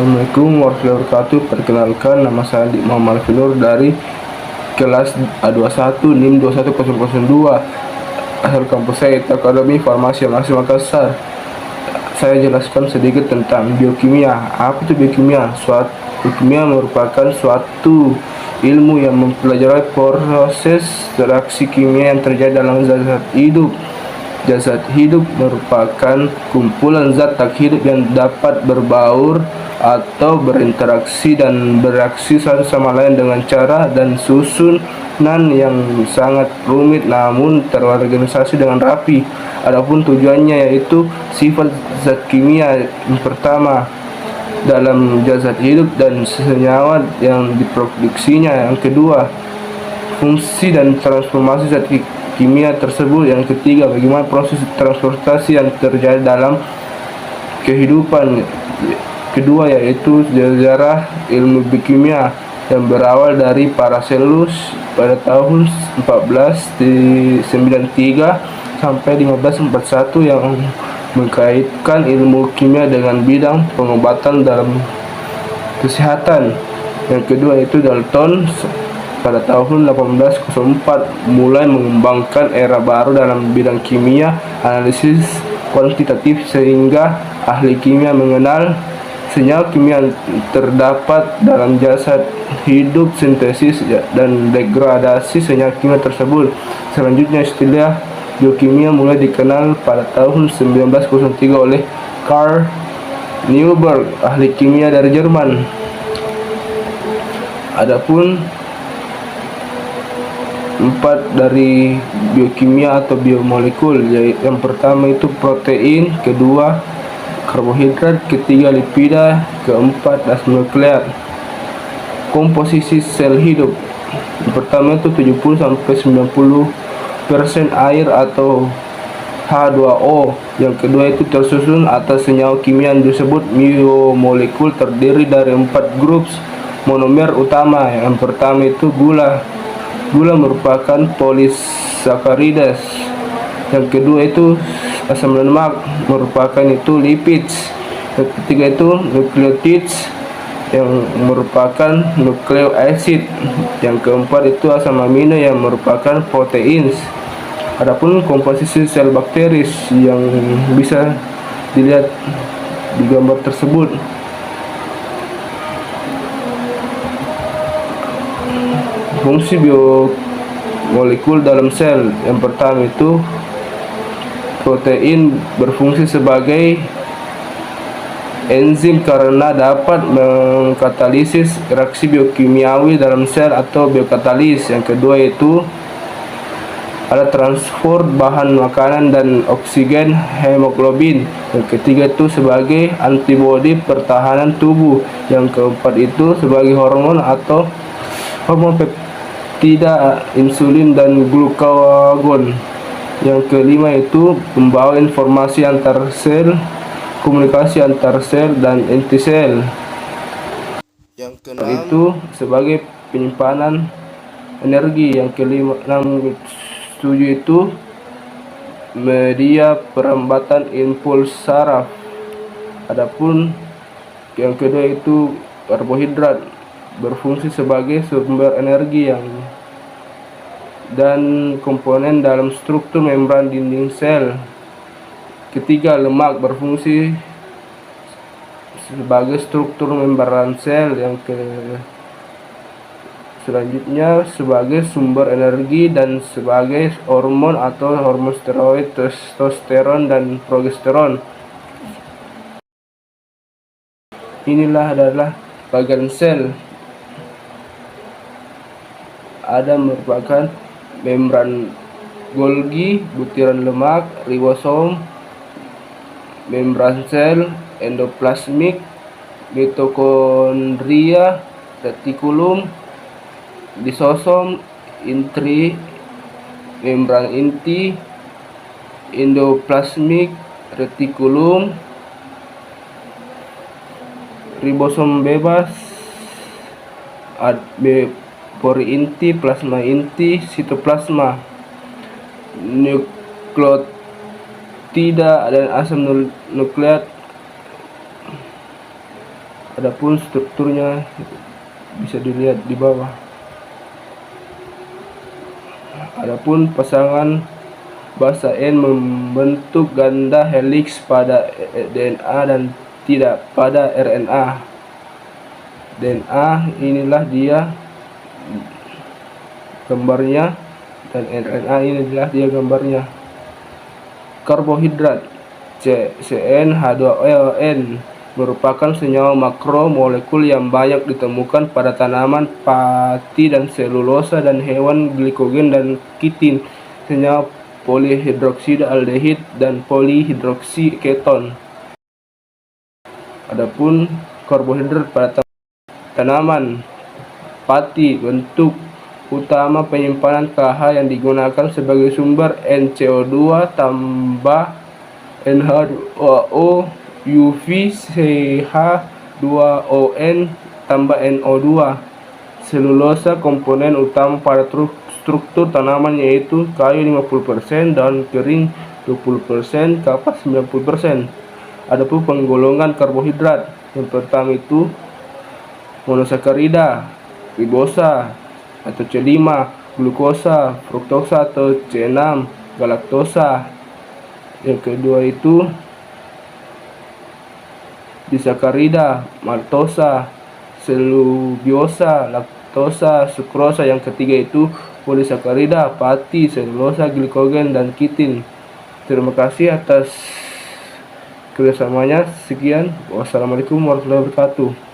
Assalamualaikum warahmatullahi wabarakatuh. Perkenalkan, nama saya Andi Muhammad Finur dari kelas A21 NIM 21002. Asal kampus saya itu Akademi Farmasi Masih Makassar. Saya jelaskan sedikit tentang biokimia. Apa itu biokimia? Biokimia merupakan suatu ilmu yang mempelajari proses reaksi kimia yang terjadi dalam zat hidup. Zat hidup merupakan kumpulan zat tak hidup yang dapat berbaur atau berinteraksi dan bereaksi satu sama lain dengan cara dan susunan yang sangat rumit namun terorganisasi dengan rapi. Adapun tujuannya yaitu sifat zat kimia yang pertama dalam zat hidup dan senyawa yang diproduksinya. Yang kedua, fungsi dan transformasi zat kimia tersebut. Yang ketiga, bagaimana proses transportasi yang terjadi dalam kehidupan. Kedua yaitu sejarah ilmu biokimia yang berawal dari Paracelsus pada tahun 1493 sampai 1541 yang mengkaitkan ilmu kimia dengan bidang pengobatan dalam kesehatan. Yang kedua yaitu Dalton pada tahun 1804 mulai mengembangkan era baru dalam bidang kimia analisis kuantitatif sehingga ahli kimia mengenal senyawa kimia yang terdapat dalam jasad hidup, sintesis dan degradasi senyawa kimia tersebut. Selanjutnya istilah biokimia mulai dikenal pada tahun 1903 oleh Carl Neuberg, ahli kimia dari Jerman. Adapun empat dari biokimia atau biomolekul, yaitu yang pertama itu protein, kedua karbohidrat, ketiga lipida, keempat asam nukleat. Komposisi sel hidup, yang pertama itu 70 sampai 90% air atau H2O. Yang kedua itu tersusun atas senyawa kimia yang disebut biomolekul, terdiri dari 4 grup monomer utama. Yang pertama itu gula. Gula merupakan polisakaridas. Yang kedua itu asam lemak, merupakan itu lipids. Yang ketiga itu nucleotides yang merupakan nukleoacid. Yang keempat itu asam amino yang merupakan proteins. Adapun komposisi sel bakteri yang bisa dilihat di gambar tersebut. Fungsi biomolekul dalam sel, yang pertama itu protein berfungsi sebagai enzim karena dapat mengkatalisis reaksi biokimiawi dalam sel atau biokatalis. Yang kedua itu ada transport bahan makanan dan oksigen hemoglobin. Yang ketiga itu sebagai antibodi pertahanan tubuh. Yang keempat itu sebagai hormon atau hormon peptida, insulin dan glukagon. Yang kelima itu pembawa informasi antar sel, komunikasi antar sel dan inti sel. Yang keenam itu sebagai penyimpanan energi. Yang kelima, tujuh itu media perambatan impuls saraf. Adapun yang kedua itu karbohidrat, berfungsi sebagai sumber energi dan komponen dalam struktur membran dinding sel. Ketiga, lemak, berfungsi sebagai struktur membran sel. Selanjutnya sebagai sumber energi dan sebagai hormon atau hormon steroid, testosteron dan progesteron. Inilah adalah bagian sel. Ada merupakan membran Golgi, butiran lemak, ribosom, membran sel, endoplasmik, mitokondria, retikulum, lisosom, intri, membran inti, endoplasmik, retikulum, ribosom bebas, pori inti, plasma inti, sitoplasma, nukleotida dan asam nukleat. Adapun strukturnya bisa dilihat di bawah. Adapun pasangan basa N membentuk ganda heliks pada DNA dan tidak pada RNA. DNA inilah dia gambarnya, dan RNA inilah dia gambarnya. Karbohidrat CnH2ON merupakan senyawa makromolekul yang banyak ditemukan pada tanaman, pati dan selulosa, dan hewan, glikogen dan kitin, senyawa polihidroksida aldehid dan polihidroksiketon. Adapun karbohidrat pada tanaman pati, bentuk utama penyimpanan KH yang digunakan sebagai sumber NCO2 tambah NH2O UV CH2ON tambah NO2. Selulosa komponen utama pada struktur tanaman yaitu kayu 50%, daun kering 20%, kapas 90%. Adapun penggolongan karbohidrat, yang pertama itu monosakarida, ribosa atau C5, glukosa, fruktosa atau C6, galaktosa. Yang kedua itu disakarida, maltosa, selubiosa, laktosa, sukrosa. Yang ketiga itu polisakarida, pati, selulosa, glikogen dan kitin. Terima kasih atas kerjasamanya. Sekian, wassalamualaikum warahmatullahi wabarakatuh.